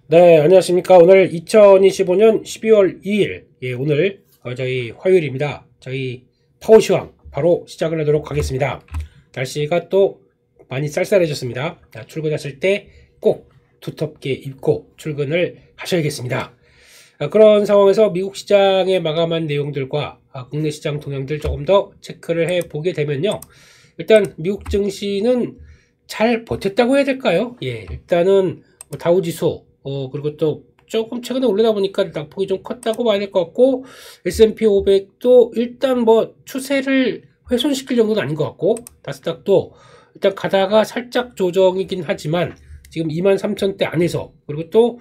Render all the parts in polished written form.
네, 안녕하십니까. 오늘 2025년 12월 2일, 오늘 저희 화요일입니다. 저희 파워시황 바로 시작을 하도록 하겠습니다. 날씨가 또 많이 쌀쌀해졌습니다. 출근하실 때 꼭 두텁게 입고 출근을 하셔야겠습니다. 그런 상황에서 미국 시장의 마감한 내용들과 국내 시장 동향들 조금 더 체크를 해보게 되면요. 일단 미국 증시는 잘 버텼다고 해야 될까요? 일단은 다우지수 그리고 또 조금 최근에 올라다 보니까 낙폭이 좀 컸다고 봐야 될 것 같고, S&P 500도 일단 뭐 추세를 훼손시킬 정도는 아닌 것 같고, 나스닥도 일단 가다가 살짝 조정이긴 하지만 지금 23,000대 안에서, 그리고 또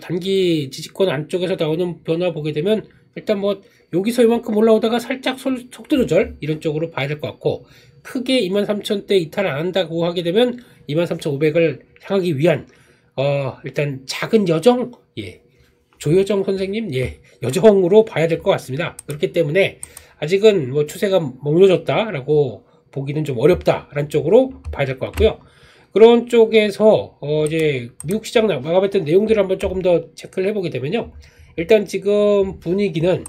단기 지지권 안쪽에서 나오는 변화 보게 되면 일단 뭐 여기서 이만큼 올라오다가 살짝 속도 조절 이런 쪽으로 봐야 될 것 같고, 크게 23,000대 이탈 안 한다고 하게 되면 23,500을 향하기 위한 일단 작은 여정, 조여정 선생님, 여정으로 봐야 될 것 같습니다. 그렇기 때문에 아직은 뭐 추세가 멈춰졌다라고 보기는 좀 어렵다라는 쪽으로 봐야 될 것 같고요. 그런 쪽에서 이제 미국 시장 마감했던 내용들을 한번 조금 더 체크를 해보게 되면요. 일단 지금 분위기는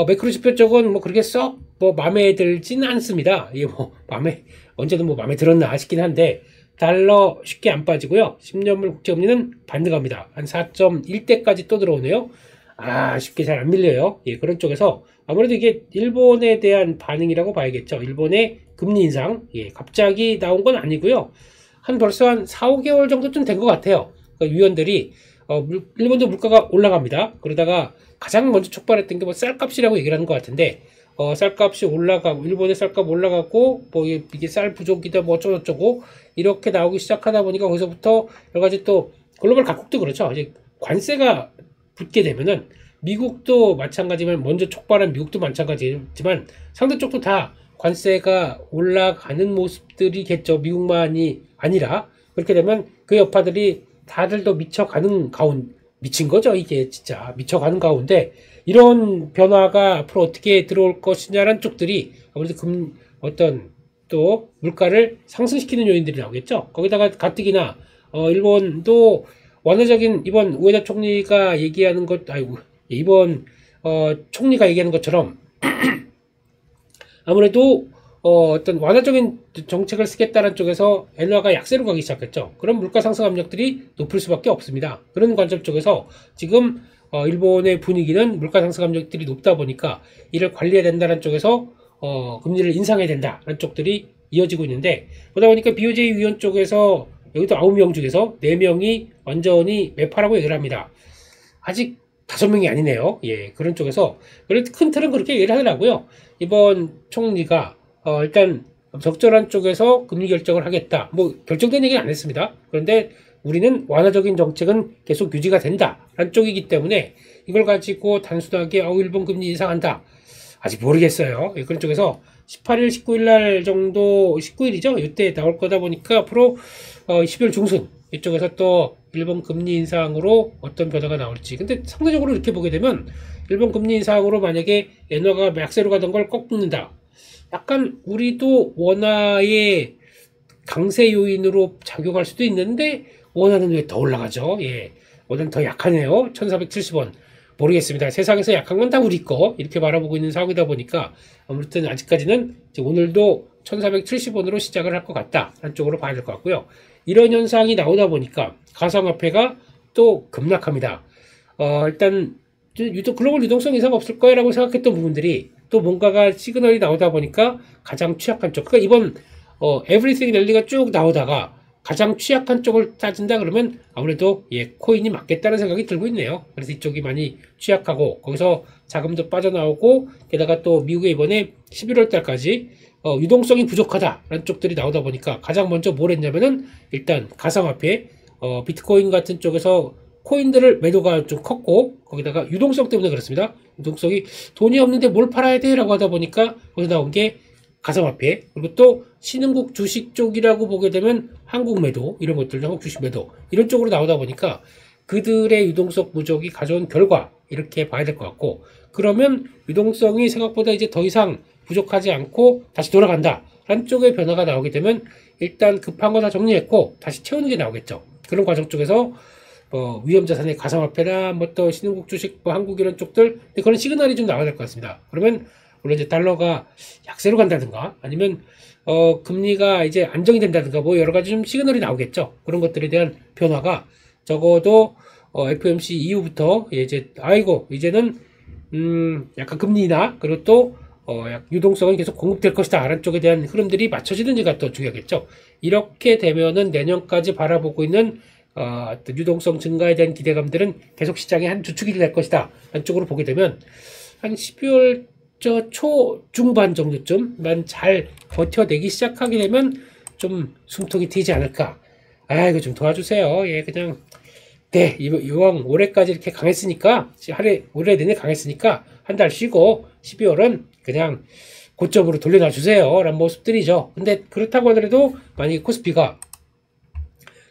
매크로 지표 쪽은 뭐 그렇게 썩 뭐 마음에 들지는 않습니다. 이게 뭐 언제든 뭐 마음에 들었나 싶긴 한데, 달러 쉽게 안 빠지고요. 10년물 국채금리는 반등합니다. 한 4.1대까지 또 들어오네요. 쉽게 잘 안 밀려요. 그런 쪽에서 아무래도 이게 일본에 대한 반응이라고 봐야겠죠. 일본의 금리 인상, 갑자기 나온 건 아니고요. 벌써 한 4, 5개월 정도쯤 된 것 같아요. 그러니까 위원들이 일본도 물가가 올라갑니다. 그러다가 가장 먼저 촉발했던 게 뭐 쌀값이라고 얘기를 하는 것 같은데, 쌀값이 올라가고, 일본의 쌀값 올라가고, 뭐 이게 쌀 부족이다 뭐 어쩌고저쩌고 이렇게 나오기 시작하다 보니까 거기서부터 여러 가지 또 글로벌 각국도 그렇죠. 이제 관세가 붙게 되면은 미국도 마찬가지면, 먼저 촉발한 미국도 마찬가지지만 상대 쪽도 다 관세가 올라가는 모습들이겠죠. 미국만이 아니라. 그렇게 되면 그 여파들이 다들 더 미친 거죠. 이게 진짜 미쳐가는 가운데, 이런 변화가 앞으로 어떻게 들어올 것이냐라는 쪽들이 아무래도 어떤 또 물가를 상승시키는 요인들이 나오겠죠. 거기다가 가뜩이나 일본도 완화적인, 이번 우에다 총리가 얘기하는 이번 총리가 얘기하는 것처럼 아무래도 어떤 완화적인 정책을 쓰겠다는 쪽에서 엔화가 약세로 가기 시작했죠. 그럼 물가 상승 압력들이 높을 수밖에 없습니다. 그런 관점 쪽에서 지금 일본의 분위기는 물가 상승 압력들이 높다 보니까 이를 관리해야 된다는 쪽에서 금리를 인상해야 된다는 쪽들이 이어지고 있는데, 그러다 보니까 BOJ 위원 쪽에서 여기도 9명 중에서 4명이 완전히 매파라고 얘기를 합니다. 아직 5명이 아니네요. 그런 쪽에서 그래도 큰 틀은 그렇게 얘기를 하더라고요. 이번 총리가 일단 적절한 쪽에서 금리 결정을 하겠다. 뭐 결정된 얘기는 안 했습니다. 그런데 우리는 완화적인 정책은 계속 유지가 된다라는 쪽이기 때문에 이걸 가지고 단순하게 일본 금리 인상한다, 아직 모르겠어요. 그런 쪽에서 18일, 19일 날 정도, 19일이죠. 이때 나올 거다 보니까 앞으로 10일 중순 이쪽에서 또 일본 금리 인상으로 어떤 변화가 나올지. 근데 상대적으로 이렇게 보게 되면 일본 금리 인상으로 만약에 엔화가 약세로 가던 걸 꺾는다, 약간 우리도 원화의 강세 요인으로 작용할 수도 있는데, 원화는 왜 더 올라가죠? 원화는 더 약하네요. 1470원. 모르겠습니다. 세상에서 약한 건 다 우리 거, 이렇게 바라보고 있는 상황이다 보니까 아무튼 아직까지는 오늘도 1470원으로 시작을 할 것 같다, 한쪽으로 봐야 될 것 같고요. 이런 현상이 나오다 보니까 가상화폐가 또 급락합니다. 일단 글로벌 유동성 이상 없을 거라고 생각했던 부분들이 또 뭔가가 시그널이 나오다 보니까 가장 취약한 쪽, 그러니까 이번 에브리띵 랠리가 쭉 나오다가 가장 취약한 쪽을 따진다 그러면 아무래도 코인이 맞겠다는 생각이 들고 있네요. 그래서 이쪽이 많이 취약하고, 거기서 자금도 빠져나오고, 게다가 또 미국에 이번에 11월 달까지 유동성이 부족하다라는 쪽들이 나오다 보니까 가장 먼저 뭘 했냐면은, 일단 가상화폐, 비트코인 같은 쪽에서 코인들을 매도가 좀 컸고, 거기다가 유동성 때문에 그렇습니다. 유동성이 돈이 없는데 뭘 팔아야 돼? 라고 하다 보니까 거기서 나온 게 가상화폐, 그리고 또 신흥국 주식 쪽이라고 보게 되면 한국 매도, 이런 것들, 한국 주식 매도, 이런 쪽으로 나오다 보니까 그들의 유동성 부족이 가져온 결과, 이렇게 봐야 될 것 같고, 그러면 유동성이 생각보다 이제 더 이상 부족하지 않고 다시 돌아간다 라는 쪽의 변화가 나오게 되면 일단 급한 거 다 정리했고 다시 채우는 게 나오겠죠. 그런 과정 쪽에서 뭐 위험자산의 가상화폐나 뭐 또 신흥국 주식, 뭐 한국 이런 쪽들 그런 시그널이 좀 나와야 될 것 같습니다. 그러면 물론 이제 달러가 약세로 간다든가 아니면 금리가 이제 안정이 된다든가 뭐 여러 가지 좀 시그널이 나오겠죠. 그런 것들에 대한 변화가 적어도 FOMC 이후부터 이제 아이고 이제는 약간 금리나 그리고 또 유동성은 계속 공급될 것이다 라는 쪽에 대한 흐름들이 맞춰지는지가 더 중요하겠죠. 이렇게 되면은 내년까지 바라보고 있는 어떤 유동성 증가에 대한 기대감들은 계속 시장의 한 주축이 될 것이다 라는 쪽으로 보게 되면 한 12월 초 중반 정도쯤만 잘 버텨내기 시작하게 되면 좀 숨통이 트이지 않을까. 이거 좀 도와주세요. 예, 그냥 네, 이왕 올해까지 이렇게 강했으니까 올해 내내 강했으니까 한 달 쉬고 12월은 그냥 고점으로 돌려놔 주세요 라는 모습들이죠. 근데 그렇다고 하더라도 만약에 코스피가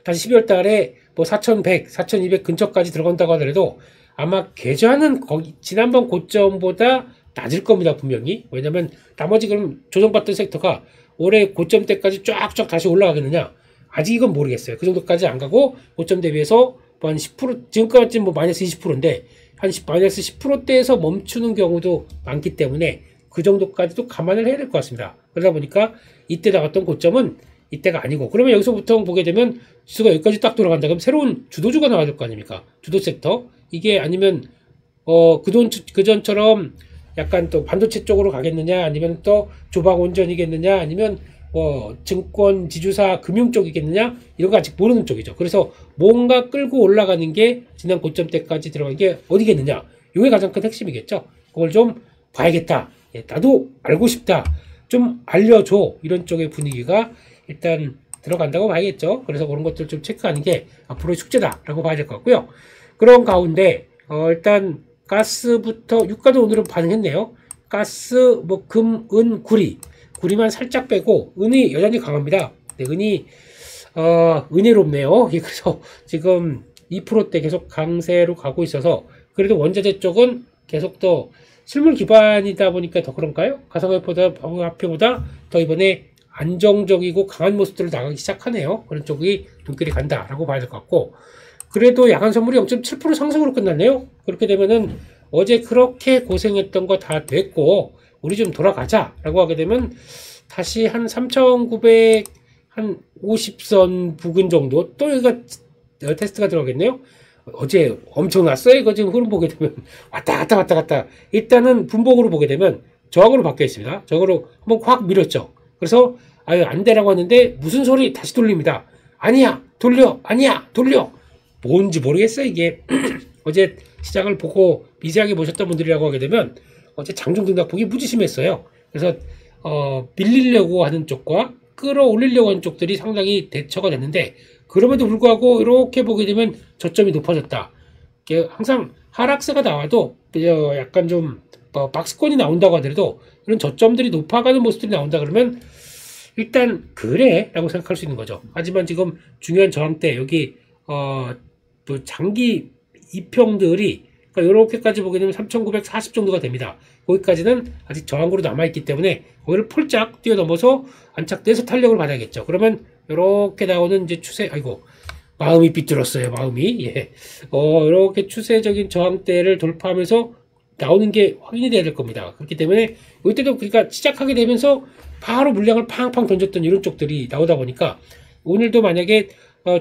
다시 12월 달에 뭐 4100, 4200 근처까지 들어간다고 하더라도 아마 계좌는 지난번 고점보다 낮을 겁니다, 분명히. 왜냐면 나머지 그럼 조정받던 섹터가 올해 고점 때까지 쫙쫙 다시 올라가겠느냐? 아직 이건 모르겠어요. 그 정도까지 안 가고 고점 대비해서 뭐 한 10%, 지금까지 뭐 마이너스 20%인데 한 마이너스 10%대에서 멈추는 경우도 많기 때문에 그 정도까지도 감안을 해야 될 것 같습니다. 그러다 보니까 이때 나왔던 고점은 이때가 아니고 그러면 여기서부터 보게 되면 지수가 여기까지 딱 돌아간다. 그럼 새로운 주도주가 나와야 될 거 아닙니까? 주도 섹터. 이게 아니면 그전처럼 약간 또 반도체 쪽으로 가겠느냐 아니면 또 조박 온전이겠느냐 아니면 증권 지주사 금융 쪽이겠느냐 이런 거 아직 모르는 쪽이죠. 그래서 뭔가 끌고 올라가는 게 지난 고점 때까지 들어간 게 어디겠느냐 이게 가장 큰 핵심이겠죠. 그걸 좀 봐야겠다. 나도 알고 싶다. 좀 알려줘. 이런 쪽의 분위기가 일단 들어간다고 봐야겠죠. 그래서 그런 것들 좀 체크하는 게 앞으로의 숙제다라고 봐야 될 것 같고요. 그런 가운데 일단 가스부터 유가도 오늘은 반응했네요. 가스, 뭐 금, 은, 구리만 살짝 빼고 은이 여전히 강합니다. 네, 은이 은혜롭네요. 그래서 지금 2%대 계속 강세로 가고 있어서 그래도 원자재 쪽은 계속 더 실물 기반이다 보니까 더 그런가요? 가상화폐보다 더 이번에 안정적이고 강한 모습들을 나가기 시작하네요. 그런 쪽이 눈길이 간다라고 봐야 될 것 같고 그래도 야간 선물이 0.7% 상승으로 끝났네요. 그렇게 되면은 어제 그렇게 고생했던 거 다 됐고 우리 좀 돌아가자라고 하게 되면 다시 한 3,900 한 50선 부근 정도 또 여기가 테스트가 들어가겠네요. 어제 엄청 났어요. 이거 지금 흐름 보게 되면 왔다 갔다 일단은 분봉으로 보게 되면 저항으로 바뀌어 있습니다. 저항으로 한번 확 밀었죠. 그래서 안 되라고 하는데 무슨 소리 다시 돌립니다. 아니야 돌려 아니야 돌려 뭔지 모르겠어요 이게. 어제 시장을 보고 미세하게 보셨던 분들이라고 하게 되면 어제 장중 등락폭이 무지 심했어요. 그래서 밀리려고 하는 쪽과 끌어올리려고 하는 쪽들이 상당히 대처가 됐는데 그럼에도 불구하고 이렇게 보게 되면 저점이 높아졌다. 항상 하락세가 나와도 약간 좀 박스권이 나온다고 하더라도 이런 저점들이 높아가는 모습들이 나온다 그러면 일단 그래 라고 생각할 수 있는 거죠. 하지만 지금 중요한 저항대 여기 또 장기 이평들이 그러니까 이렇게까지 보게 되면 3,940 정도가 됩니다. 거기까지는 아직 저항으로 남아있기 때문에 거기를 폴짝 뛰어넘어서 안착돼서 탄력을 받아야겠죠. 그러면 이렇게 나오는 이제 추세 마음이 삐뚤었어요. 마음이 이렇게 추세적인 저항대를 돌파하면서 나오는 게 확인이 돼야 될 겁니다. 그렇기 때문에 이때도 그러니까 시작하게 되면서 바로 물량을 팡팡 던졌던 이런 쪽들이 나오다 보니까 오늘도 만약에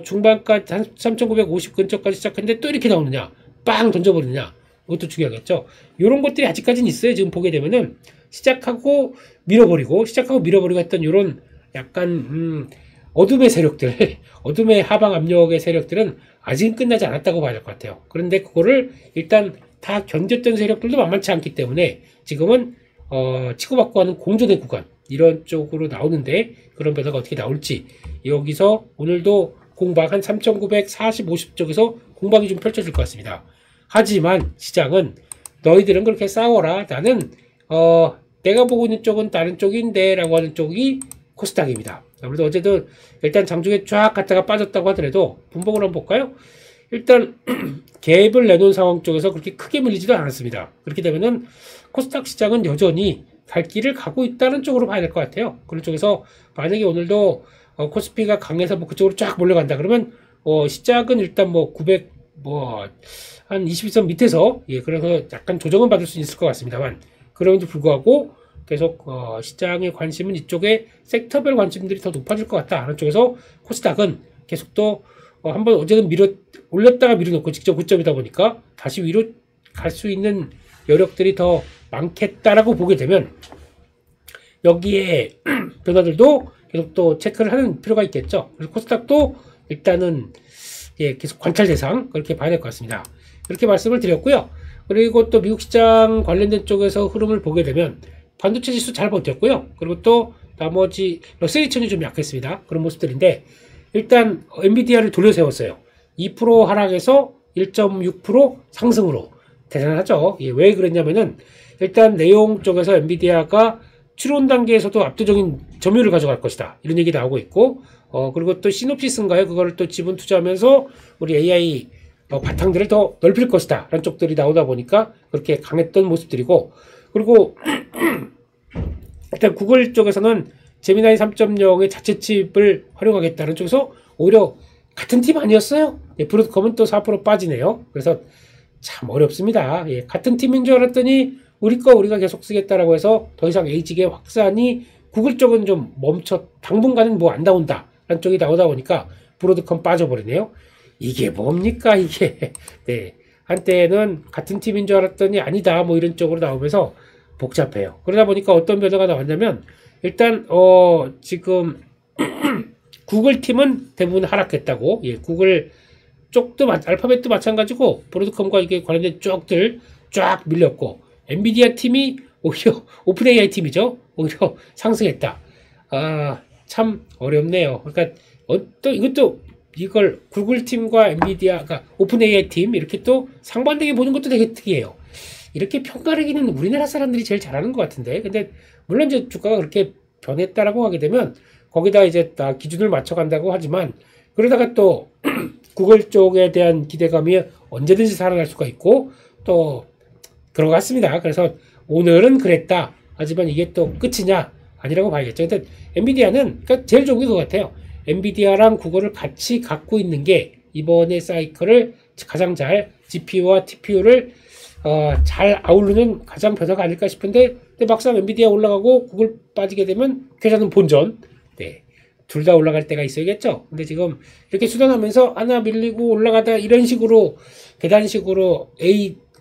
중반까지 3,950 근처까지 시작했는데 또 이렇게 나오느냐 빵 던져버리느냐 이것도 중요하겠죠. 이런 것들이 아직까지는 있어요. 지금 보게 되면은 시작하고 밀어버리고 했던 이런 약간 어둠의 세력들 어둠의 하방 압력의 세력들은 아직은 끝나지 않았다고 봐야 될 것 같아요. 그런데 그거를 일단 다 견뎠던 세력들도 만만치 않기 때문에 지금은 치고받고 하는 공존의 구간 이런 쪽으로 나오는데 그런 변화가 어떻게 나올지 여기서 오늘도 공방 한 3,940, 50 쪽에서 공방이 좀 펼쳐질 것 같습니다. 하지만 시장은 너희들은 그렇게 싸워라. 나는 내가 보고 있는 쪽은 다른 쪽인데 라고 하는 쪽이 코스닥입니다. 아무래도 어제도 일단 장중에 쫙 갔다가 빠졌다고 하더라도 분봉을 한번 볼까요? 일단 갭을 내놓은 상황 쪽에서 그렇게 크게 밀리지도 않았습니다. 그렇게 되면은 코스닥 시장은 여전히 갈 길을 가고 있다는 쪽으로 봐야 될 것 같아요. 그런 쪽에서 만약에 오늘도 코스피가 강해서 뭐 그쪽으로 쫙 몰려간다 그러면 시작은 일단 뭐 900 뭐 한 21선 밑에서 예, 그래서 약간 조정은 받을 수 있을 것 같습니다만 그럼에도 불구하고 계속 시장의 관심은 이쪽에 섹터별 관심들이 더 높아질 것 같다. 하는 쪽에서 코스닥은 계속 또 한번 어제는 올렸다가 밀어놓고 직접 고점이다 보니까 다시 위로 갈 수 있는 여력들이 더 많겠다라고 보게 되면 여기에 변화들도 계속 또 체크를 하는 필요가 있겠죠. 그래서 코스닥도 일단은 예, 계속 관찰 대상 그렇게 봐야 될 것 같습니다. 그렇게 말씀을 드렸고요. 그리고 또 미국 시장 관련된 쪽에서 흐름을 보게 되면 반도체 지수 잘 버텼고요. 그리고 또 나머지 러셀 2000이 좀 약했습니다. 그런 모습들인데 일단 엔비디아를 돌려세웠어요. 2% 하락에서 1.6% 상승으로 대단하죠. 예, 왜 그랬냐면은 일단 내용 쪽에서 엔비디아가 추론 단계에서도 압도적인 점유율을 가져갈 것이다. 이런 얘기 나오고 있고 그리고 또 시놉시스인가요? 그거를 또 지분 투자하면서 우리 AI 바탕들을 더 넓힐 것이다. 라는 쪽들이 나오다 보니까 그렇게 강했던 모습들이고 그리고 일단 구글 쪽에서는 제미나이 3.0의 자체 칩을 활용하겠다는 쪽에서 오히려 같은 팀 아니었어요? 예, 브로드컴은 또 4% 빠지네요. 그래서 참 어렵습니다. 예, 같은 팀인 줄 알았더니 우리 거 우리가 계속 쓰겠다라고 해서 더 이상 에이직의 확산이 구글 쪽은 좀 당분간은 뭐 안 나온다. 라는 쪽이 나오다 보니까 브로드컴 빠져버리네요. 이게 뭡니까 이게. 네, 한때는 같은 팀인 줄 알았더니 아니다 뭐 이런 쪽으로 나오면서 복잡해요. 그러다 보니까 어떤 변화가 나왔냐면 일단 지금 구글 팀은 대부분 하락했다고. 예, 구글 쪽도 알파벳도 마찬가지고 브로드컴과 이게 관련된 쪽들 쫙 밀렸고 엔비디아 팀이 오히려 오픈 AI 팀이죠. 오히려 상승했다. 참 어렵네요. 그러니까 또 이것도 이걸 구글 팀과 엔비디아, 그러니까 오픈 AI 팀 이렇게 또 상반되게 보는 것도 되게 특이해요. 이렇게 평가하기는 우리나라 사람들이 제일 잘하는 것 같은데, 근데 물론 이제 주가가 그렇게 변했다라고 하게 되면 거기다 이제 다 기준을 맞춰간다고 하지만 그러다가 또 구글 쪽에 대한 기대감이 언제든지 살아날 수가 있고 또 그런 것 같습니다. 그래서 오늘은 그랬다. 하지만 이게 또 끝이냐? 아니라고 봐야겠죠. 근데 엔비디아는 그러니까 제일 좋은 게 그거 같아요. 엔비디아랑 구글을 같이 갖고 있는 게 이번에 사이클을 가장 잘 GPU와 TPU를 잘 아우르는 가장 변화가 아닐까 싶은데 근데 막상 엔비디아 올라가고 구글 빠지게 되면 계좌는 본전. 네. 둘 다 올라갈 때가 있어야겠죠. 근데 지금 이렇게 수단하면서 하나 밀리고 올라가다 이런 식으로 계단식으로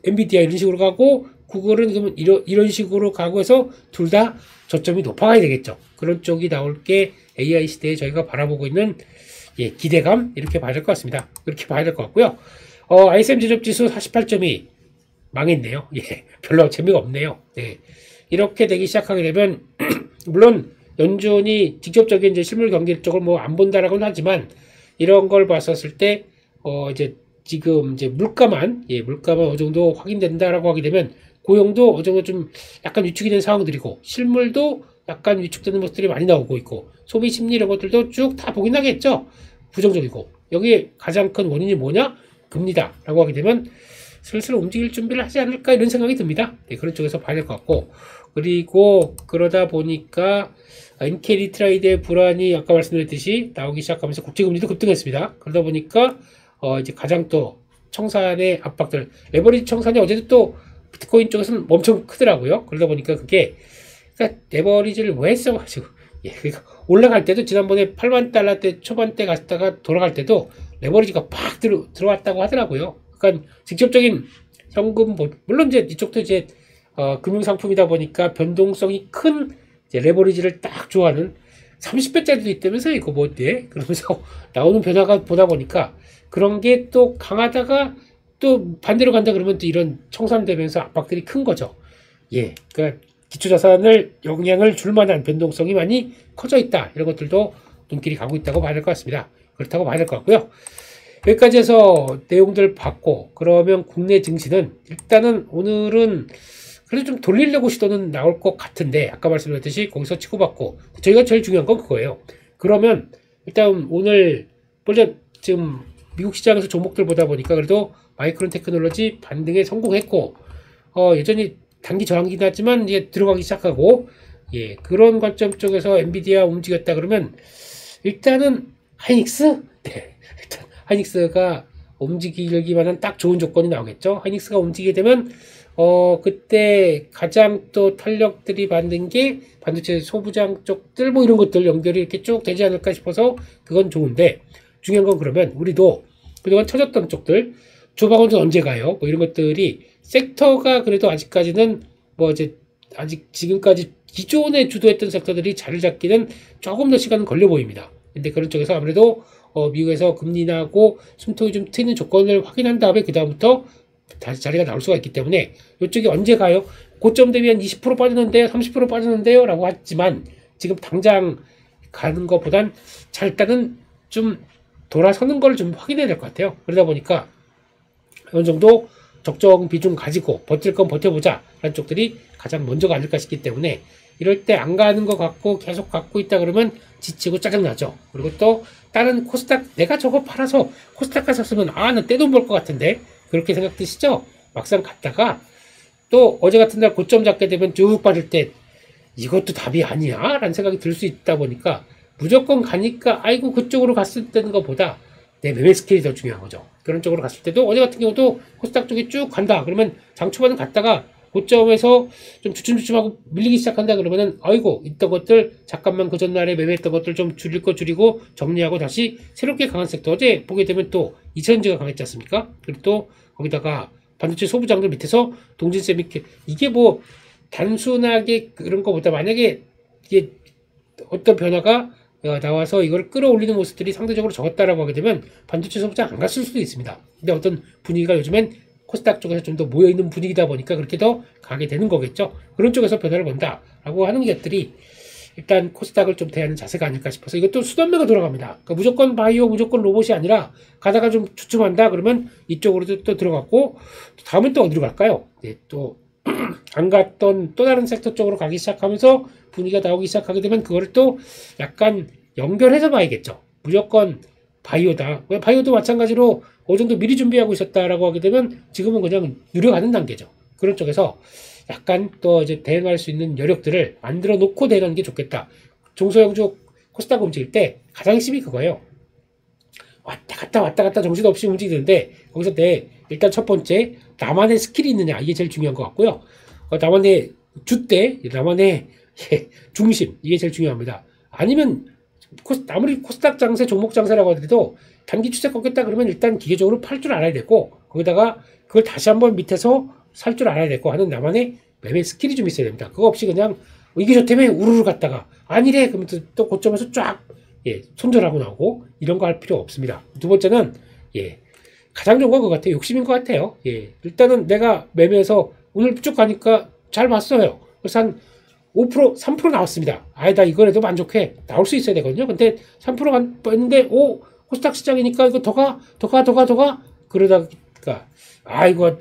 엔비디아 이런 식으로 가고 구글은 그러면 이런 식으로 가고 해서 둘 다 저점이 높아가야 되겠죠. 그런 쪽이 나올 게 AI 시대에 저희가 바라보고 있는 예, 기대감 이렇게 봐야 될 것 같습니다. 이렇게 봐야 될 것 같고요. ISM 제조지수 48점이 망했네요. 예, 별로 재미가 없네요. 네. 이렇게 되기 시작하게 되면 물론 연준이 직접적인 이제 실물 경기 쪽을 뭐 안 본다라고는 하지만 이런 걸 봤었을 때 이제 지금 이제 물가만 어느 정도 확인된다라고 하게 되면 고용도 어느 정도 좀 약간 위축이 된 상황들이고 실물도 약간 위축되는 모습들이 많이 나오고 있고 소비 심리 이런 것들도 쭉 다 보긴 하겠죠. 부정적이고 여기에 가장 큰 원인이 뭐냐? 금리다라고 하게 되면 슬슬 움직일 준비를 하지 않을까 이런 생각이 듭니다. 네, 그런 쪽에서 봐야 될 것 같고 그리고 그러다 보니까 NK 트레이드의 불안이 아까 말씀드렸듯이 나오기 시작하면서 국제금리도 급등했습니다. 그러다 보니까 이제 가장 또 청산의 압박들 레버리지 청산이 어제도 또 비트코인 쪽에서는 엄청 크더라고요. 그러다 보니까 그게 그러니까 레버리지를 왜 했어가지고 그러니까 올라갈 때도 지난번에 8만 달러 대 초반대 갔다가 돌아갈 때도 레버리지가 팍 들어왔다고 하더라고요. 그러니까 직접적인 현금 물론 이제 이쪽도 이제 금융상품이다 보니까 변동성이 큰 이제 레버리지를 딱 좋아하는 30배짜리도 있다면서 이거 뭐 어때? 그러면서 나오는 변화가 보다 보니까 그런 게 또 강하다가 또 반대로 간다 그러면 또 이런 청산되면서 압박들이 큰 거죠. 예, 그러니까 기초자산을 영향을 줄 만한 변동성이 많이 커져 있다. 이런 것들도 눈길이 가고 있다고 봐야 될 것 같습니다. 그렇다고 봐야 될 것 같고요. 여기까지 해서 내용들 봤고 그러면 국내 증시는 일단은 오늘은 그래도 좀 돌리려고 시도는 나올 것 같은데 아까 말씀드렸듯이 거기서 치고받고 저희가 제일 중요한 건 그거예요. 그러면 일단 오늘 먼저 지금 미국 시장에서 종목들 보다 보니까 그래도 마이크론 테크놀로지 반등에 성공했고 여전히 단기 저항기는 하지만 이제 들어가기 시작하고 예 그런 관점 쪽에서 엔비디아 움직였다 그러면 일단은 하이닉스 네 일단 하이닉스가 움직이기만 한 딱 좋은 조건이 나오겠죠. 하이닉스가 움직이게 되면 그때 가장 또 탄력들이 받는 게 반도체 소부장 쪽들 뭐 이런 것들 연결이 이렇게 쭉 되지 않을까 싶어서 그건 좋은데, 중요한 건 그러면 우리도 그동안 쳐졌던 쪽들 조박원전 언제 가요? 뭐 이런 것들이 섹터가 그래도 아직까지는 뭐 이제 아직 지금까지 기존에 주도했던 섹터들이 자리를 잡기는 조금 더 시간은 걸려 보입니다. 근데 그런 쪽에서 아무래도 미국에서 금리 인하하고 숨통이 좀 트이는 조건을 확인한 다음에 그 다음부터 다시 자리가 나올 수가 있기 때문에 이쪽이 언제 가요? 고점 대비 한 20% 빠졌는데요, 30% 빠졌는데요 라고 하지만 지금 당장 가는 것보단 자 일단은 좀 돌아서는 걸 좀 확인해야 될 것 같아요. 그러다 보니까 어느 정도 적정 비중 가지고 버틸 건 버텨보자 라는 쪽들이 가장 먼저가 아닐까 싶기 때문에, 이럴 때 안 가는 것 같고 계속 갖고 있다 그러면 지치고 짜증나죠. 그리고 또 다른 코스닥, 내가 저거 팔아서 코스닥 갔었으면 나 떼돈 벌 것 같은데 그렇게 생각드시죠? 막상 갔다가 또 어제 같은 날 고점 잡게 되면 쭉 빠질 때 이것도 답이 아니야 라는 생각이 들 수 있다 보니까 무조건 가니까 아이고 그쪽으로 갔을 때는 것보다 내 매매 스킬이 더 중요한 거죠. 그런 쪽으로 갔을 때도 어제 같은 경우도 코스닥 쪽에 쭉 간다 그러면 장초반은 갔다가 고점에서 좀 주춤주춤하고 밀리기 시작한다 그러면은 아이고 있던 것들 잠깐만 그 전날에 매매했던 것들 좀 줄일 거 줄이고 정리하고 다시 새롭게 강한 섹터, 어제 보게 되면 또 이천전지가 강했지 않습니까? 그리고 또 거기다가 반도체 소부장들 밑에서 동진세미, 이게 뭐 단순하게 그런 거보다 만약에 이게 어떤 변화가 나와서 이걸 끌어올리는 모습들이 상대적으로 적었다라고 하게 되면 반도체 소부장 안 갔을 수도 있습니다. 근데 어떤 분위기가 요즘엔 코스닥 쪽에서 좀 더 모여있는 분위기다 보니까 그렇게 더 가게 되는 거겠죠. 그런 쪽에서 변화를 본다라고 하는 것들이 일단 코스닥을 좀 대하는 자세가 아닐까 싶어서, 이것도 수단매가 돌아갑니다. 그러니까 무조건 바이오, 무조건 로봇이 아니라 가다가 좀 주춤한다 그러면 이쪽으로도 또 들어갔고, 다음엔 또 어디로 갈까요? 네, 또 안 갔던 또 다른 섹터 쪽으로 가기 시작하면서 분위기가 나오기 시작하게 되면 그거를 또 약간 연결해서 봐야겠죠. 무조건 바이오다. 바이오도 마찬가지로 어느 정도 미리 준비하고 있었다라고 하게 되면 지금은 그냥 누려가는 단계죠. 그런 쪽에서 약간 또 이제 대응할 수 있는 여력들을 만들어 놓고 대응하는 게 좋겠다. 중소형주 코스닥 움직일 때 가장 핵심이 그거예요. 왔다 갔다 정신없이 움직이는데 거기서 일단 첫 번째 나만의 스킬이 있느냐, 이게 제일 중요한 것 같고요. 나만의 주대, 나만의 중심, 이게 제일 중요합니다. 아니면 아무리 코스닥 장세, 종목 장세라고 하더라도 단기 추세 꺾겠다 그러면 일단 기계적으로 팔 줄 알아야 되고, 거기다가 그걸 다시 한번 밑에서 살 줄 알아야 되고 하는 나만의 매매 스킬이 좀 있어야 됩니다. 그거 없이 그냥 이게 좋다며 우르르 갔다가 아니래 그러면 또 고점에서 쫙 손절하고 나오고 이런 거 할 필요 없습니다. 두 번째는 가장 좋은 건 것 같아요. 욕심인 것 같아요. 일단은 내가 매매해서 오늘 쭉 가니까 잘 봤어요. 그래서 한 5%, 3% 나왔습니다. 나 이거라도 만족해. 나올 수 있어야 되거든요. 근데 3% 했는데, 코스닥 시장이니까 이거 더 가. 그러다가, 이거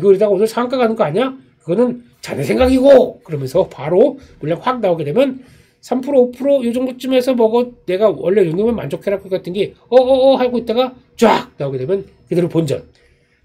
이러다가 오늘 상한가 가는 거 아니야? 그거는 자네 생각이고! 그러면서 바로 물량 확 나오게 되면 3%, 5%, 이 정도쯤에서 내가 원래 이 정도면 만족해라. 그 같은 게, 하고 있다가 쫙 나오게 되면 그대로 본전.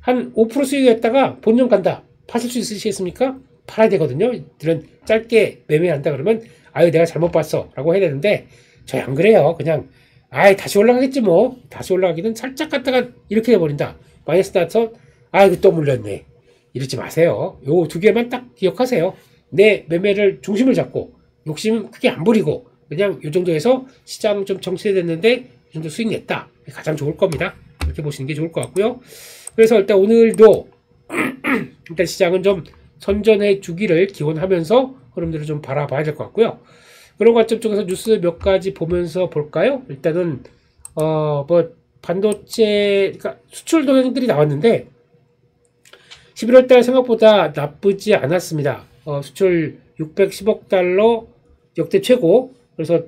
한 5% 수익이었다가 본전 간다. 파실 수 있으시겠습니까? 팔아야 되거든요. 이런 짧게 매매한다 그러면 내가 잘못 봤어 라고 해야 되는데, 저희 안 그래요. 그냥 다시 올라가겠지 뭐. 다시 올라가기는 살짝 갔다가 이렇게 돼버린다. 마이너스 나서 이거 또 물렸네. 이러지 마세요. 요 두 개만 딱 기억하세요. 내 매매를 중심을 잡고 욕심 크게 안 부리고 그냥 요 정도에서 시장 좀 정체됐는데 이 정도 수익 냈다. 가장 좋을 겁니다. 이렇게 보시는 게 좋을 것 같고요. 그래서 일단 오늘도 일단 시장은 좀 선전해 주기를 기원하면서 흐름들을 좀 바라봐야 될 것 같고요. 그런 관점 쪽에서 뉴스 몇 가지 보면서 볼까요? 일단은 반도체, 그러니까 수출 동향들이 나왔는데 11월 달 생각보다 나쁘지 않았습니다. 수출 610억 달러 역대 최고. 그래서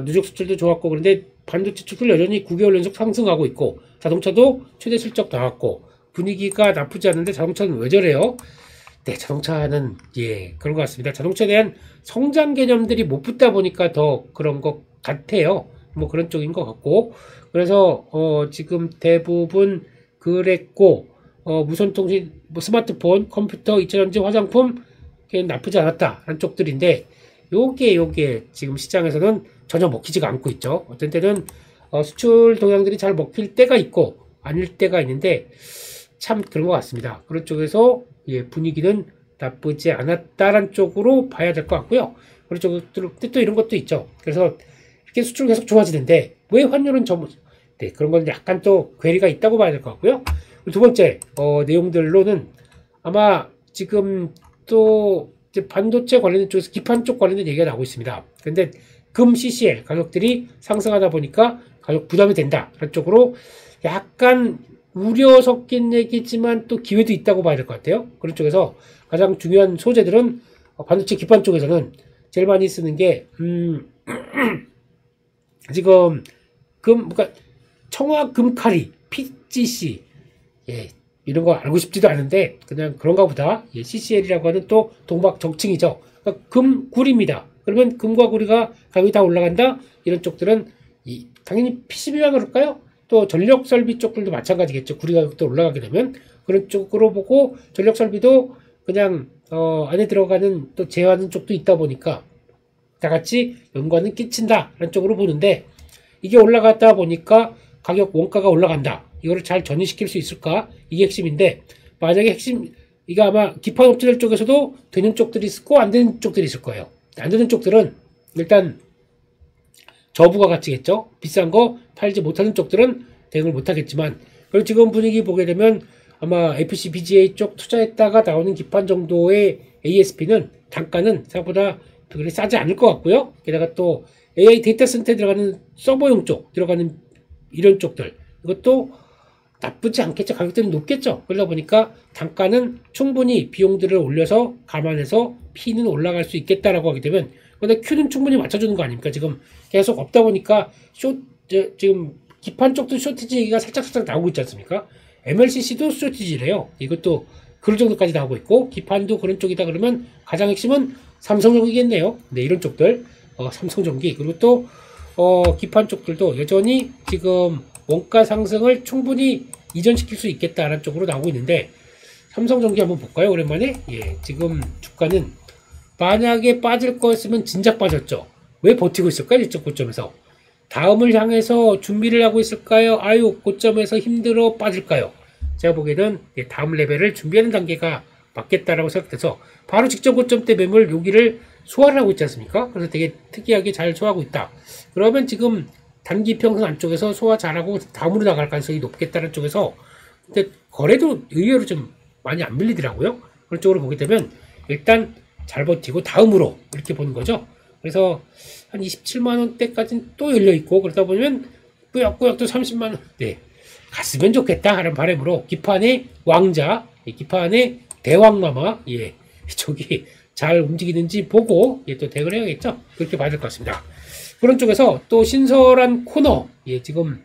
누적 수출도 좋았고, 그런데 반도체 수출 여전히 9개월 연속 상승하고 있고, 자동차도 최대 실적 나왔고, 분위기가 나쁘지 않은데 자동차는 왜 저래요? 네, 자동차는 그런 것 같습니다. 자동차에 대한 성장 개념들이 못 붙다 보니까 더 그런 것 같아요. 뭐 그런 쪽인 것 같고, 그래서 지금 대부분 그랬고, 무선통신, 스마트폰, 컴퓨터, 2차전지, 화장품 나쁘지 않았다라는 쪽들인데, 요게 지금 시장에서는 전혀 먹히지가 않고 있죠. 어떤 때는 수출 동향들이 잘 먹힐 때가 있고, 아닐 때가 있는데 참 그런 것 같습니다. 그런 쪽에서 예, 분위기는 나쁘지 않았다는 쪽으로 봐야 될 것 같고요. 그런 쪽으로 또 이런 것도 있죠. 그래서 이렇게 수출 계속 좋아지는데 왜 환율은 네, 그런 건 약간 또 괴리가 있다고 봐야 될 것 같고요. 두 번째 내용들로는 아마 지금 또 반도체 관련된 쪽에서 기판 쪽 관련된 얘기가 나오고 있습니다. 근데 금 CCL 가격들이 상승하다 보니까 가격 부담이 된다. 그런 쪽으로 약간 우려 섞인 얘기지만 또 기회도 있다고 봐야 될 것 같아요. 그런 쪽에서 가장 중요한 소재들은 반도체 기판 쪽에서는 제일 많이 쓰는 게 지금 그러니까 청화 금칼이 PGC 예, 이런 거 알고 싶지도 않은데 그냥 그런가 보다. 예, CCL이라고 하는 또 동박 정칭이죠. 그러니까 금구리입니다. 그러면 금과 구리가 가격이 다 올라간다. 이런 쪽들은 당연히 PCB만 그럴까요? 또 전력 설비 쪽들도 마찬가지겠죠. 구리 가격도 올라가게 되면 그런 쪽으로 보고 전력 설비도 그냥 안에 들어가는 또 제어하는 쪽도 있다 보니까 다 같이 연관은 끼친다 라는 쪽으로 보는데 이게 올라갔다 보니까 가격 원가가 올라간다. 이거를 잘 전이시킬 수 있을까? 이게 핵심인데 만약에 이거 아마 기판 업체들 쪽에서도 되는 쪽들이 있고 안 되는 쪽들이 있을 거예요. 안 되는 쪽들은 일단 저부가 가치겠죠. 비싼 거 팔지 못하는 쪽들은 대응을 못하겠지만 그리고 지금 분위기 보게 되면 아마 FC BGA 쪽 투자했다가 나오는 기판 정도의 ASP는 단가는 생각보다 그리 싸지 않을 것 같고요. 게다가 또 AI 데이터 센터에 들어가는 서버용 쪽 들어가는 이런 쪽들 이것도 나쁘지 않겠죠. 가격대는 높겠죠. 그러다 보니까 단가는 충분히 비용들을 올려서 감안해서 P는 올라갈 수 있겠다라고 하게 되면 근데 Q는 충분히 맞춰주는 거 아닙니까? 지금 계속 없다 보니까 지금 기판 쪽도 쇼티지 얘기가 살짝 나오고 있지 않습니까? MLCC도 쇼티지래요. 이것도 그런 정도까지 나오고 있고 기판도 그런 쪽이다 그러면 가장 핵심은 삼성전기겠네요. 네, 이런 쪽들 삼성전기 그리고 또 기판 쪽들도 여전히 지금 원가 상승을 충분히 이전시킬 수 있겠다라는 쪽으로 나오고 있는데 삼성전기 한번 볼까요? 오랜만에 예, 지금 주가는 만약에 빠질 거였으면 진작 빠졌죠. 왜 버티고 있을까요? 이쪽 고점에서 다음을 향해서 준비를 하고 있을까요? 아유 고점에서 힘들어 빠질까요? 제가 보기에는 예, 다음 레벨을 준비하는 단계가 맞겠다라고 생각돼서 바로 직전 고점 때 매물 여기를 소화를 하고 있지 않습니까? 그래서 되게 특이하게 잘 소화하고 있다. 그러면 지금 단기 평선 안쪽에서 소화 잘하고 다음으로 나갈 가능성이 높겠다는 쪽에서 근데 거래도 의외로 좀 많이 안 밀리더라고요. 그런 쪽으로 보게 되면 일단 잘 버티고 다음으로 이렇게 보는 거죠. 그래서 한 27만원대까지는 또 열려있고 그러다 보면 꾸역꾸역 또 30만원 네, 갔으면 좋겠다 하는 바람으로 기판의 왕자 기판의 대왕마마 예, 저기 잘 움직이는지 보고 예, 또 대응을 해야겠죠. 그렇게 봐야 될 것 같습니다. 그런 쪽에서 또 신설한 코너 예, 지금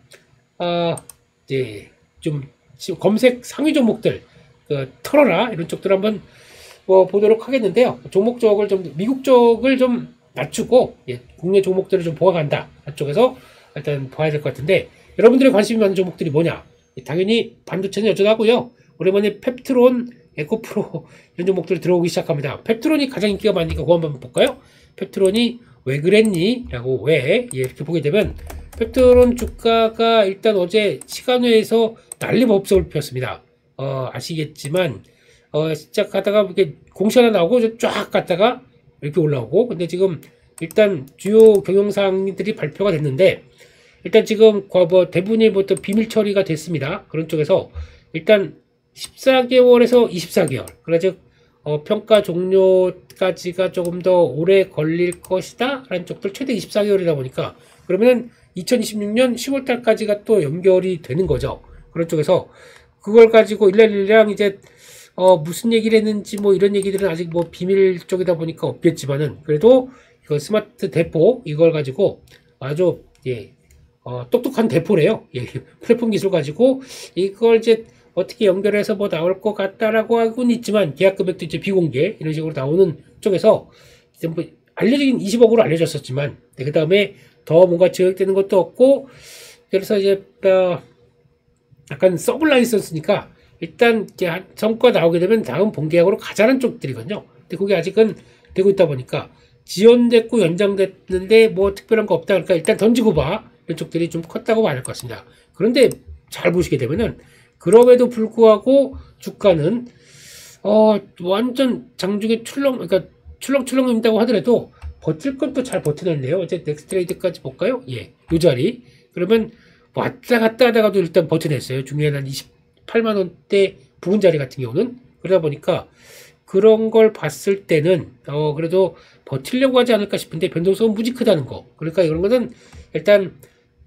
이제 좀 검색 상위 종목들 털어라 이런 쪽들 한번 보도록 하겠는데요. 종목 쪽을 좀 미국 쪽을 좀 낮추고 예, 국내 종목들을 좀 보아간다 쪽에서 일단 봐야 될 것 같은데 여러분들의 관심이 많은 종목들이 뭐냐? 예, 당연히 반도체는 여전하고요. 오랜만에 펩트론, 에코프로 이런 종목들이 들어오기 시작합니다. 펩트론이 가장 인기가 많으니까 그거 한번 볼까요? 펩트론이 왜 그랬니? 라고 왜 예, 이렇게 보게 되면 펩트론 주가가 일단 어제 시간외에서 난리법석을 폈습니다. 아시겠지만 시작하다가 이렇게 공시 하나 나오고 쫙 갔다가 이렇게 올라오고 근데 지금 일단 주요 경영사항들이 발표가 됐는데 일단 지금 대부분이 또 비밀 처리가 됐습니다. 그런 쪽에서 일단 14개월에서 24개월 그래서 평가 종료까지가 조금 더 오래 걸릴 것이다 라는 쪽들 최대 24개월이다 보니까 그러면 2026년 10월달까지가 또 연결이 되는 거죠. 그런 쪽에서 그걸 가지고 일일이랑 이제 무슨 얘기를 했는지 뭐 이런 얘기들은 아직 뭐 비밀 쪽이다 보니까 없겠지만은 그래도 이거 스마트 대포 이걸 가지고 아주 예 똑똑한 대포래요. 예, 플랫폼 기술 가지고 이걸 이제 어떻게 연결해서 뭐 나올 것 같다라고 하고는 있지만 계약 금액도 이제 비공개 이런 식으로 나오는 쪽에서 뭐 알려지긴 20억으로 알려졌었지만 네, 그 다음에 더 뭔가 지역되는 것도 없고 그래서 이제 약간 서블 라이선스니까 일단 성과 나오게 되면 다음 본계약으로 가자는 쪽들이거든요. 근데 그게 아직은 되고 있다 보니까 지연됐고 연장됐는데 뭐 특별한 거 없다 그러니까 일단 던지고 봐 이런 쪽들이 좀 컸다고 봐야 할 것 같습니다. 그런데 잘 보시게 되면은 그럼에도 불구하고 주가는 완전 장중에 그러니까 출렁출렁입니다고 하더라도 버틸 건 또 잘 버티는데요. 이제 넥스트레이드까지 볼까요? 예, 요 자리. 그러면 왔다 갔다 하다가도 일단 버텨냈어요. 중요한 한 28만 원대 부근 자리 같은 경우는. 그러다 보니까 그런 걸 봤을 때는 그래도 버틸려고 하지 않을까 싶은데 변동성은 무지 크다는 거. 그러니까 이런 거는 일단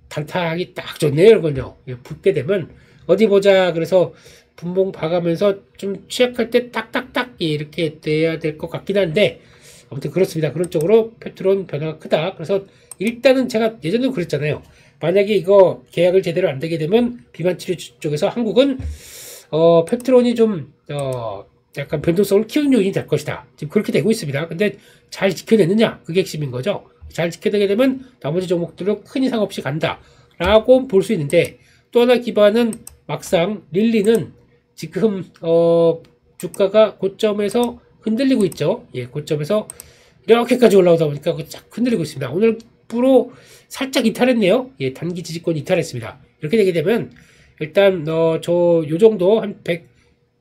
단타하기 딱 좋네요. 이건요. 예, 붙게 되면 어디 보자. 그래서 분봉 봐가면서 좀 취약할 때 딱딱딱 이렇게 돼야 될 것 같긴 한데 아무튼 그렇습니다. 그런 쪽으로 패트론 변화가 크다. 그래서 일단은 제가 예전에도 그랬잖아요. 만약에 이거 계약을 제대로 안 되게 되면 비만치료 쪽에서 한국은 패트론이 좀 약간 변동성을 키우는 요인이 될 것이다. 지금 그렇게 되고 있습니다. 근데 잘 지켜내느냐? 그게 핵심인 거죠. 잘 지켜내게 되면 나머지 종목들로 큰 이상 없이 간다. 라고 볼 수 있는데 또 하나 기반은 막상 릴리는 지금 주가가 고점에서 흔들리고 있죠. 예, 고점에서 이렇게까지 올라오다 보니까 쫙 흔들리고 있습니다. 오늘 프로 살짝 이탈했네요. 예, 단기 지지권 이탈했습니다. 이렇게 되게 되면 일단 요 정도 한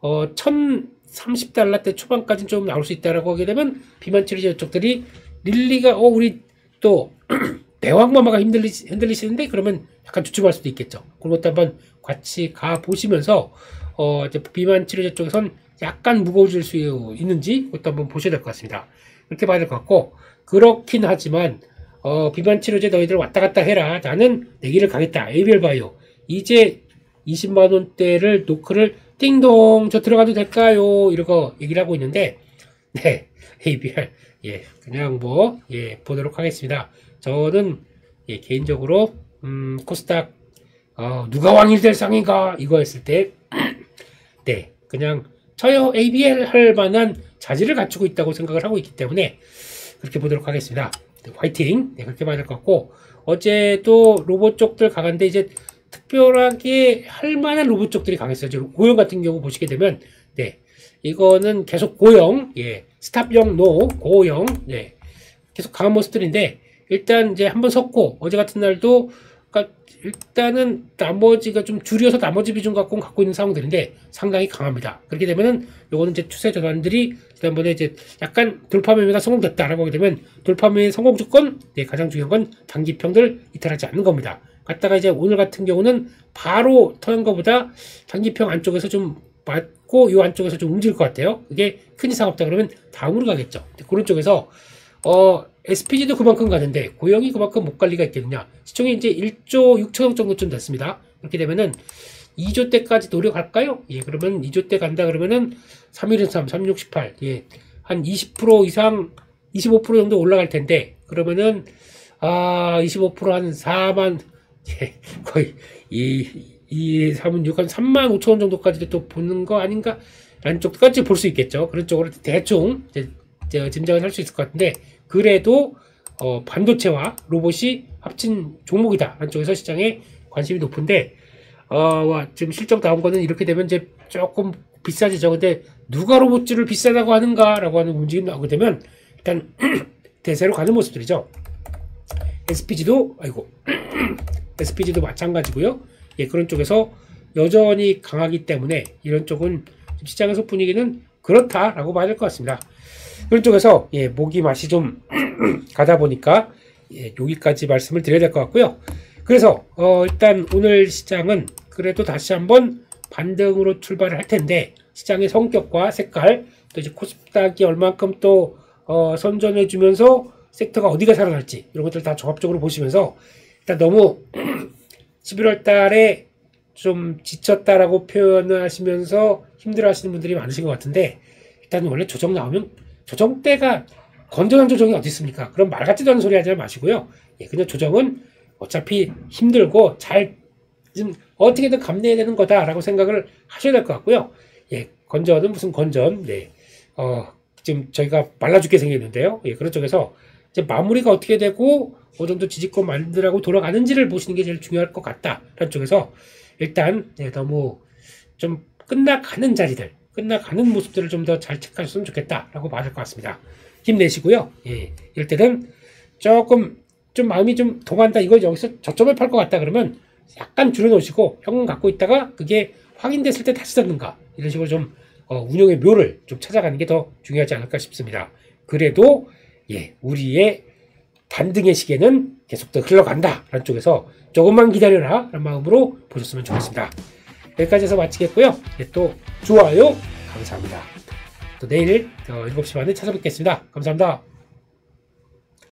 1030달러대 초반까지는 좀 나올 수 있다라고 하게 되면 비만치료 쪽들이 릴리가 우리 또 대왕마마가 흔들리시는데 그러면 약간 주춤할 수도 있겠죠. 그런 것도 한번 같이 가 보시면서 이제 비만치료제 쪽에선 약간 무거워질 수 있는지 그것도 한번 보셔야 될 것 같습니다. 그렇게 봐야 될 것 같고 그렇긴 하지만 비만치료제 너희들 왔다 갔다 해라. 나는 내 길을 가겠다. ABL 바이오 이제 20만 원대를 노크를 띵동 저 들어가도 될까요? 이러고 얘기를 하고 있는데 네 ABL 예 그냥 보도록 하겠습니다. 저는 예 개인적으로 코스닥 누가 왕이 될 상인가 이거 했을 때 네 그냥 저요 ABL 할 만한 자질을 갖추고 있다고 생각을 하고 있기 때문에 그렇게 보도록 하겠습니다. 네, 화이팅! 네, 그렇게 봐야 될 것 같고 어제도 로봇 쪽들 강한데 이제 특별하게 할 만한 로봇 쪽들이 강했어요. 고영 같은 경우 보시게 되면 네 이거는 계속 고영 예 스탑형 노 고영 네 계속 강한 모습들인데 일단 이제 한번 섰고 어제 같은 날도 그러니까 일단은 나머지가 좀 줄여서 나머지 비중 갖고 있는 상황들인데 상당히 강합니다. 그렇게 되면은 요거는 이제 추세 전환들이 지난번에 이제 약간 돌파 매매가 성공됐다라고 하게 되면 돌파 매매 성공 조건 네, 가장 중요한 건 단기평들 이탈하지 않는 겁니다. 갔다가 이제 오늘 같은 경우는 바로 터는 것보다 단기평 안쪽에서 좀 맞고 요 안쪽에서 좀 움직일 것 같아요. 그게 큰 이상 없다 그러면 다음으로 가겠죠. 그런 쪽에서 SPG도 그만큼 가는데 고영이 그만큼 못 갈 리가 있겠느냐. 시총이 이제 1조 6천억 정도쯤 됐습니다. 그렇게 되면은 2조 때까지 노력할까요? 예, 그러면 2조 때 간다 그러면은 3일은 3, 3, 6, 18. 예, 한 20% 이상, 25% 정도 올라갈 텐데, 그러면은, 25%한 4만, 예, 거의, 3은 6, 한 3만 5천 원 정도까지도 또 보는 거 아닌가? 라는 쪽까지 볼 수 있겠죠. 그런 쪽으로 대충, 짐작을 할 수 있을 것 같은데, 그래도, 반도체와 로봇이 합친 종목이다. 라는 쪽에서 시장에 관심이 높은데, 지금 실적 나온 거는 이렇게 되면 이제 조금 비싸지죠. 근데 누가 로봇주를 비싸다고 하는가라고 하는 움직임이 나오게 되면 일단 대세로 가는 모습들이죠. SPG도 SPG도 마찬가지고요. 예, 그런 쪽에서 여전히 강하기 때문에 이런 쪽은 시장에서 분위기는 그렇다라고 봐야 될 것 같습니다. 그런 쪽에서 예, 모기 맛이 좀 가다 보니까 예, 여기까지 말씀을 드려야 될 것 같고요. 그래서 일단 오늘 시장은 그래도 다시 한번 반등으로 출발을 할 텐데 시장의 성격과 색깔 또 이제 코스닥이 얼만큼 또 선전해 주면서 섹터가 어디가 살아날지 이런 것들 다 종합적으로 보시면서 일단 너무 11월 달에 좀 지쳤다라고 표현을 하시면서 힘들어 하시는 분들이 많으신 것 같은데 일단 원래 조정 나오면 조정 때가 건전한 조정이 어디 있습니까? 그럼 말 같지도 않은 소리 하지 마시고요. 예, 그냥 조정은 어차피 힘들고 좀 어떻게든 감내해야 되는 거다라고 생각을 하셔야 될 것 같고요. 예, 건전은 무슨 건전? 네, 지금 저희가 말라 죽게 생겼는데요. 예, 그런 쪽에서 이제 마무리가 어떻게 되고 어느 정도 지지권 만들라고 돌아가는지를 보시는 게 제일 중요할 것 같다라는 쪽에서 일단 예, 너무 좀 끝나가는 자리들, 끝나가는 모습들을 좀 더 잘 체크하셨으면 좋겠다라고 봐야 될 것 같습니다. 힘내시고요. 예, 이럴 때는 조금 좀 마음이 좀 동한다. 이거 여기서 저점에 팔 것 같다 그러면 약간 줄여놓으시고 현금 갖고 있다가 그게 확인됐을 때 다시 잡는가 이런 식으로 좀 운용의 묘를 좀 찾아가는 게 더 중요하지 않을까 싶습니다. 그래도 우리의 반등의 시계는 계속 더 흘러간다 라는 쪽에서 조금만 기다려라 라는 마음으로 보셨으면 좋겠습니다. 여기까지 해서 마치겠고요. 또 좋아요 감사합니다. 또 내일 7시 반에 찾아뵙겠습니다. 감사합니다.